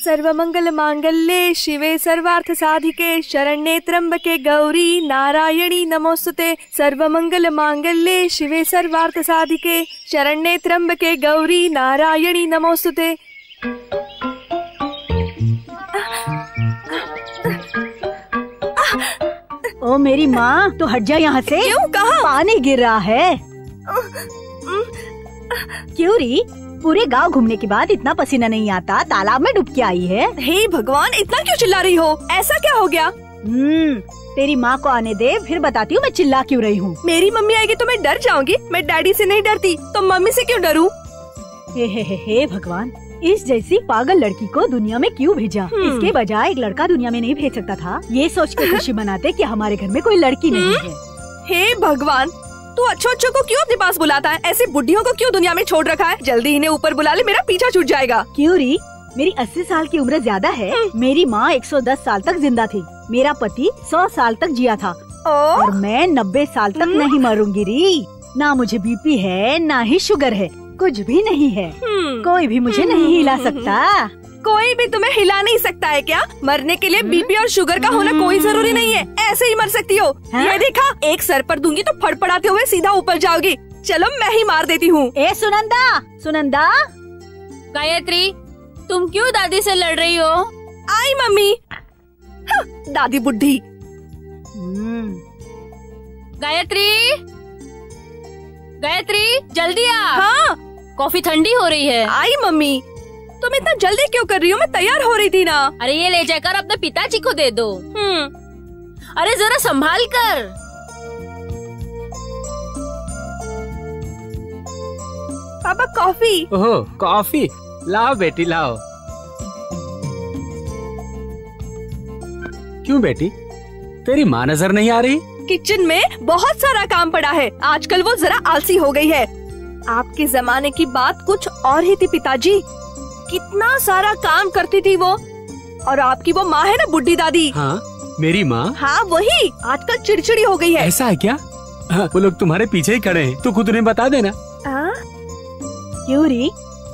सर्वमंगल मांगल्ये शिवे सर्वार्थ साधिके शरण्ये त्र्यंबके गौरी नारायणी नमोस्तुते। सर्वमंगल मांगल्ये शिवे सर्वार्थ साधिके शरण्ये त्र्यंबके गौरी नारायणी नमोस्तुते। ओ मेरी माँ, तो हट जा यहाँ से। क्यों? कहाँ? पानी गिर रहा है। क्यों री? पूरे गांव घूमने के बाद इतना पसीना नहीं आता, तालाब में डूब के आई है। हे भगवान, इतना क्यों चिल्ला रही हो? ऐसा क्या हो गया? तेरी माँ को आने दे, फिर बताती हूँ मैं चिल्ला क्यों रही हूँ। मेरी मम्मी आएगी तो मैं डर जाऊंगी। मैं डैडी से नहीं डरती, तो मम्मी से क्यों डरूं? हे भगवान, इस जैसी पागल लड़की को दुनिया में क्यों भेजा? इसके बजाय एक लड़का दुनिया में नहीं भेज सकता था? ये सोच के खुशी मनाते कि हमारे घर में कोई लड़की नहीं है। हे भगवान, तू अच्छों को क्यों अपने पास बुलाता है? ऐसी बुढ़ियों को क्यों दुनिया में छोड़ रखा है? जल्दी इन्हें ऊपर बुला ले, मेरा पीछा छूट जाएगा। क्यों री? मेरी 80 साल की उम्र ज्यादा है। मेरी माँ 110 साल तक जिंदा थी। मेरा पति 100 साल तक जिया था और मैं 90 साल तक नहीं मरूंगी री। ना मुझे बीपी है, ना ही शुगर है, कुछ भी नहीं है। कोई भी मुझे नहीं हिला सकता। कोई भी तुम्हें हिला नहीं सकता है क्या? मरने के लिए बीपी और शुगर का होना कोई जरूरी नहीं है, ऐसे ही मर सकती हो। ये देखा, एक सर पर दूंगी तो फड़फड़ाते हुए सीधा ऊपर जाओगी। चलो मैं ही मार देती हूँ। ए सुनंदा, सुनंदा। गायत्री, तुम क्यों दादी से लड़ रही हो? आई मम्मी। दादी बुढ़ी। गायत्री, गायत्री जल्दी आ। हाँ, कॉफी ठंडी हो रही है। आई मम्मी। तुम इतना जल्दी क्यों कर रही हो? मैं तैयार हो रही थी ना। अरे ये ले जाकर अपने पिताजी को दे दो। अरे जरा संभाल कर। पापा कॉफी। ओह कॉफी, लाओ बेटी लाओ। क्यों बेटी, तेरी माँ नजर नहीं आ रही? किचन में बहुत सारा काम पड़ा है। आजकल वो जरा आलसी हो गई है। आपके जमाने की बात कुछ और ही थी पिताजी। कितना सारा काम करती थी वो। और आपकी वो माँ है ना, बुढ़ी दादी। हाँ, मेरी माँ। हाँ वही, आजकल चिड़चिड़ी हो गई है। ऐसा है क्या? हाँ, वो लोग तुम्हारे पीछे ही खड़े हैं, तो खुद उन्हें बता देना। क्यों री?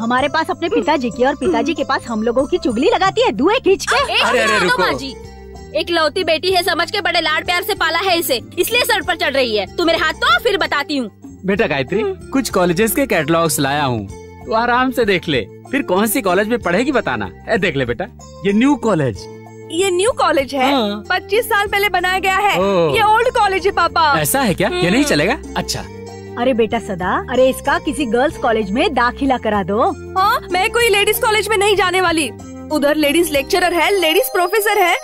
हमारे पास अपने पिताजी की और पिताजी के पास हम लोगों की चुगली लगाती है, दुए खींच के। अरे रुको। एक लौती बेटी है समझ के बड़े लाड प्यार से पाला है इसे, इसलिए सर पर चढ़ रही है। तू मेरे हाथ तो फिर बताती हूँ। बेटा गायत्री, कुछ कॉलेजेस के कैटलॉग्स लाया हूँ, तो आराम से देख ले, फिर कौन सी कॉलेज में पढ़ेगी बताना। देख ले बेटा, ये न्यू कॉलेज। ये न्यू कॉलेज है? 25 साल पहले बनाया गया है। ये ओल्ड कॉलेज है पापा। ऐसा है क्या? ये नहीं चलेगा? अच्छा। अरे बेटा सदा, अरे इसका किसी गर्ल्स कॉलेज में दाखिला करा दो। हाँ, मैं कोई लेडीज कॉलेज में नहीं जाने वाली। उधर लेडीज लेक्चरर है, लेडीज प्रोफेसर है।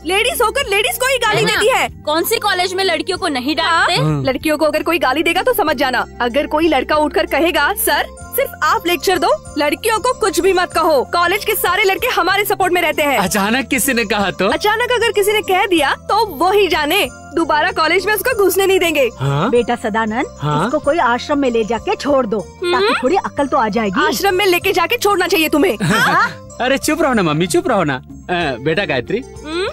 लेडीज होकर लेडीज को ही गाली देती है। कौन सी कॉलेज में लड़कियों को नहीं डांटते? लड़कियों को अगर कोई गाली देगा तो समझ जाना। अगर कोई लड़का उठकर कहेगा सर सिर्फ आप लेक्चर दो, लड़कियों को कुछ भी मत कहो। कॉलेज के सारे लड़के हमारे सपोर्ट में रहते हैं। अचानक किसी ने कहा तो? अचानक अगर किसी ने कह दिया तो वो ही जाने, दोबारा कॉलेज में उसको घुसने नहीं देंगे। बेटा सदानंद, इसको कोई आश्रम में ले जाके छोड़ दो, ताकि थोड़ी अक्ल तो आ जाएगी। आश्रम में लेके जाके छोड़ना चाहिए तुम्हें। अरे चुप रहो ना मम्मी, चुप रहो ना। बेटा गायत्री,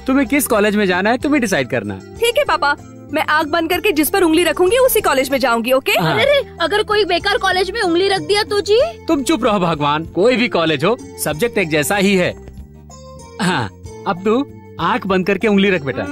तुम्हें किस कॉलेज में जाना है तुम्हें डिसाइड करना। ठीक है पापा, मैं आँख बंद करके जिस पर उंगली रखूंगी उसी कॉलेज में जाऊंगी। ओके? अरे अगर कोई बेकार कॉलेज में उंगली रख दिया तो जी? तुम चुप रहो भगवान, कोई भी कॉलेज हो सब्जेक्ट एक जैसा ही है। हाँ, अब तू आँख बंद करके उंगली रख बेटा।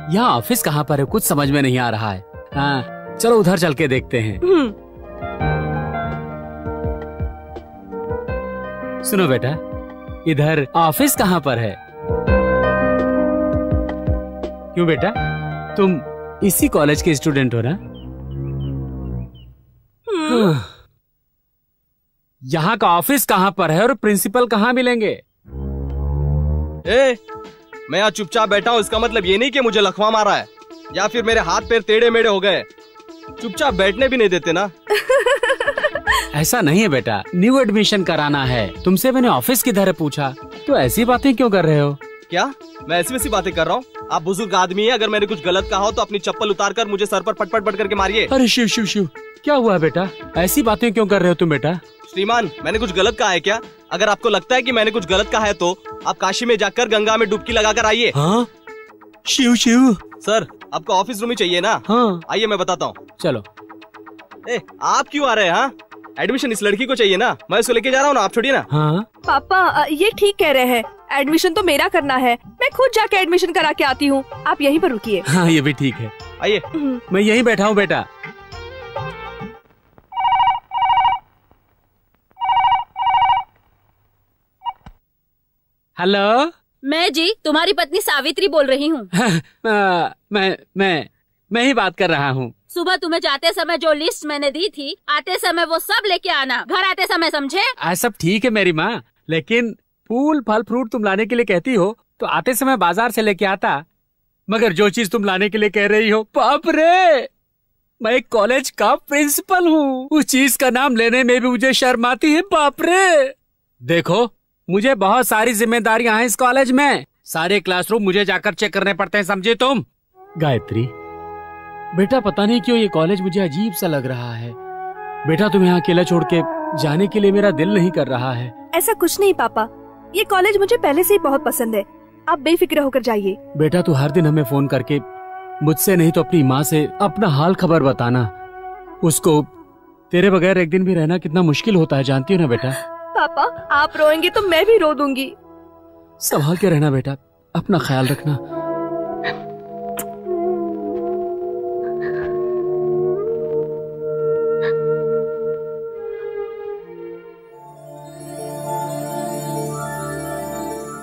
यहाँ ऑफिस कहाँ पर है, कुछ समझ में नहीं आ रहा है। हाँ, चलो उधर चल के देखते हैं। सुनो बेटा, इधर ऑफिस कहाँ पर है? क्यों बेटा, तुम इसी कॉलेज के स्टूडेंट हो ना? यहाँ का ऑफिस कहाँ पर है और प्रिंसिपल कहाँ मिलेंगे? मैं यहाँ चुपचाप बैठा हूँ, इसका मतलब ये नहीं कि मुझे लखवा मारा है या फिर मेरे हाथ पैर टेढ़े मेढ़े हो गए। चुपचाप बैठने भी नहीं देते ना। ऐसा नहीं है बेटा, न्यू एडमिशन कराना है। तुमसे मैंने ऑफिस किधर है पूछा, तो ऐसी बातें क्यों कर रहे हो? क्या मैं ऐसी वैसी बातें कर रहा हूँ? आप बुजुर्ग आदमी है, अगर मैंने कुछ गलत कहा हो तो अपनी चप्पल उतार कर मुझे सर पर पटपट पट करके मारिए। अरे शिव शिव शिव, क्या हुआ बेटा? ऐसी बातें क्यों कर रहे हो तुम बेटा? श्रीमान, मैंने कुछ गलत कहा है क्या? अगर आपको लगता है कि मैंने कुछ गलत कहा है तो आप काशी में जाकर गंगा में डुबकी लगाकर आइए। हाँ? शिव शिव। सर, आपको ऑफिस रूम ही चाहिए ना? हाँ। आइए मैं बताता हूँ। चलो। आप क्यों आ रहे हैं? हाँ, एडमिशन इस लड़की को चाहिए ना, मैं उसको लेके जा रहा हूँ ना, आप छोड़िए ना। हाँ? पापा ये ठीक कह रहे हैं, एडमिशन तो मेरा करना है, मैं खुद जाके एडमिशन करा के आती हूँ, आप यहीं पर रुकिए। हाँ ये भी ठीक है। आइए। मैं यहीं बैठा हूँ बेटा। हेलो। मैं जी तुम्हारी पत्नी सावित्री बोल रही हूँ। मैं ही बात कर रहा हूँ। सुबह तुम्हें जाते समय जो लिस्ट मैंने दी थी, आते समय वो सब लेके आना, घर आते समय, समझे? सब ठीक है मेरी माँ, लेकिन फूल फल फ्रूट तुम लाने के लिए कहती हो तो आते समय बाजार से लेके आता, मगर जो चीज तुम लाने के लिए कह रही हो, बाप रे, मैं एक कॉलेज का प्रिंसिपल हूँ, उस चीज का नाम लेने में भी मुझे शर्म आती है। बाप रे, देखो मुझे बहुत सारी जिम्मेदारियां हैं इस कॉलेज में, सारे क्लासरूम मुझे जाकर चेक करने पड़ते हैं, समझे तुम? गायत्री बेटा, पता नहीं क्यों ये कॉलेज मुझे अजीब सा लग रहा है। बेटा तुम्हें यहाँ अकेला छोड़ के जाने के लिए मेरा दिल नहीं कर रहा है। ऐसा कुछ नहीं पापा, ये कॉलेज मुझे पहले से ही बहुत पसंद है, आप बेफिक्र होकर जाइए। बेटा तू हर दिन हमें फोन करके, मुझसे नहीं तो अपनी माँ से अपना हाल खबर बताना। उसको तेरे बगैर एक दिन भी रहना कितना मुश्किल होता है, जानती हो ना बेटा? पापा आप रोएंगे तो मैं भी रो दूंगी। संभाल के रहना बेटा, अपना ख्याल रखना।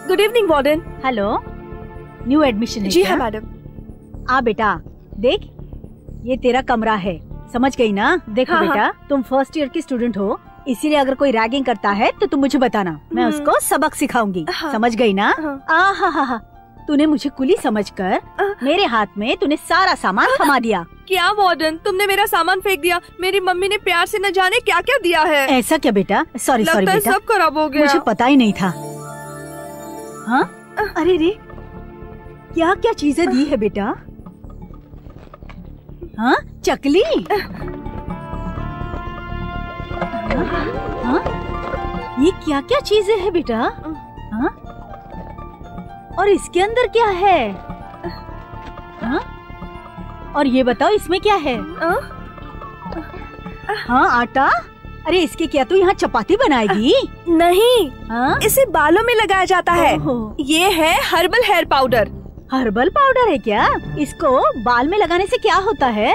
Good evening warden. Hello, new admission है जी क्या? हाँ मैडम। आ बेटा देख, ये तेरा कमरा है, समझ गई ना? देखो हाँ, बेटा, तुम फर्स्ट ईयर की स्टूडेंट हो, इसीलिए अगर कोई रैगिंग करता है तो तुम मुझे बताना, मैं उसको सबक सिखाऊंगी। हाँ। समझ गई ना? हाँ। तूने मुझे कुली समझकर मेरे हाथ में तूने सारा सामान थमा दिया। क्या वार्डन, तुमने मेरा सामान फेंक दिया, मेरी मम्मी ने प्यार से न जाने क्या क्या दिया है। ऐसा क्या बेटा? सॉरी सॉरी लगता है बेटा, सब खराब हो गया। मुझे पता ही नहीं था। हाँ? अरे रे, क्या क्या चीजें दी है बेटा? हाँ, चकली? हाँ? ये क्या क्या चीजें है बेटा? हाँ? और इसके अंदर क्या है? हाँ? और ये बताओ इसमें क्या है? हाँ, आटा? अरे इसके क्या तू यहाँ चपाती बनाएगी? नहीं, हाँ? इसे बालों में लगाया जाता है। ओहो। ये है herbal hair powder. Herbal powder है क्या? इसको बाल में लगाने से क्या होता है?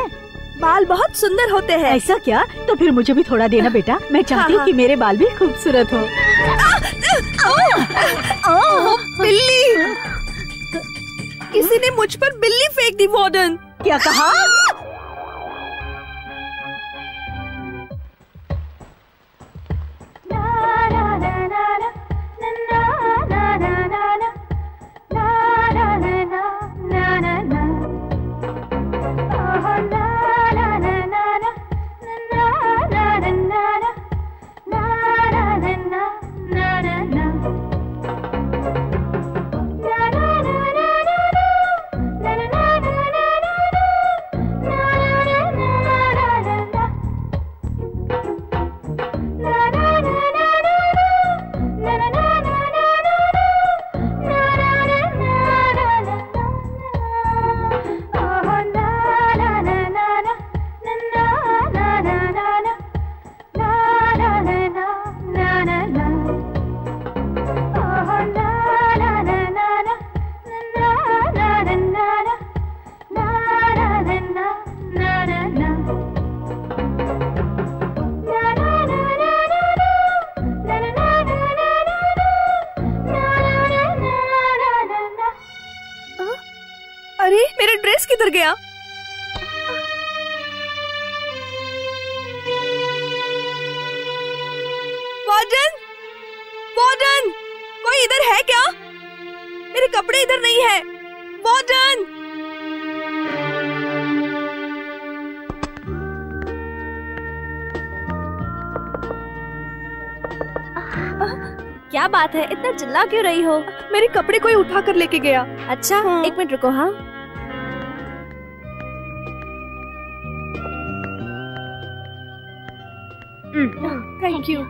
बाल बहुत सुंदर होते हैं। ऐसा क्या? तो फिर मुझे भी थोड़ा देना बेटा, मैं चाहती हूँ हाँ। कि मेरे बाल भी खूबसूरत हो। बिल्ली, किसी ने मुझ पर बिल्ली फेंक दी वार्डन। क्या कहा? अरे मेरा ड्रेस किधर गया? वार्डन, वार्डन, कोई इधर है क्या? मेरे कपड़े इधर नहीं है। वार्डन, क्या बात है, इतना चिल्ला क्यों रही हो? मेरे कपड़े कोई उठा कर लेके गया। अच्छा, एक मिनट रुको। हाँ, थैंक यू।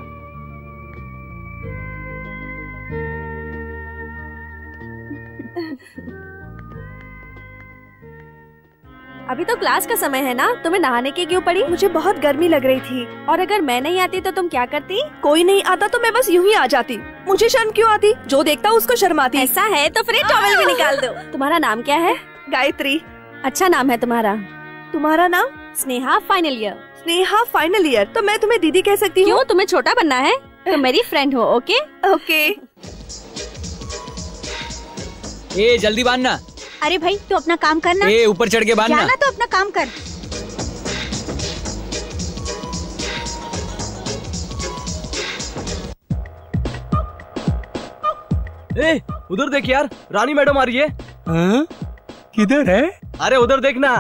अभी तो क्लास का समय है ना, तुम्हें नहाने की क्यों पड़ी? मुझे बहुत गर्मी लग रही थी। और अगर मैं नहीं आती तो तुम क्या करती? कोई नहीं आता तो मैं बस यूं ही आ जाती। मुझे शर्म क्यों आती? जो देखता उसको शर्म आती। ऐसा है तो फिर टॉवेल भी निकाल दो। तुम्हारा नाम क्या है? गायत्री। अच्छा नाम है तुम्हारा। तुम्हारा नाम? Sneha final year. Sneha final year. तो मैं तुम्हें दीदी कह सकती हूँ? क्यों, तुम्हें छोटा बनना है? तुम मेरी फ्रेंड हो। Okay okay. ए जल्दी बांधना। अरे भाई तू अपना काम करना। ए ऊपर चढ़ के बांधना। जाना तो अपना काम कर। ए उधर देख यार, रानी मैडम आ रही है। हाँ? किधर है? अरे उधर देखना।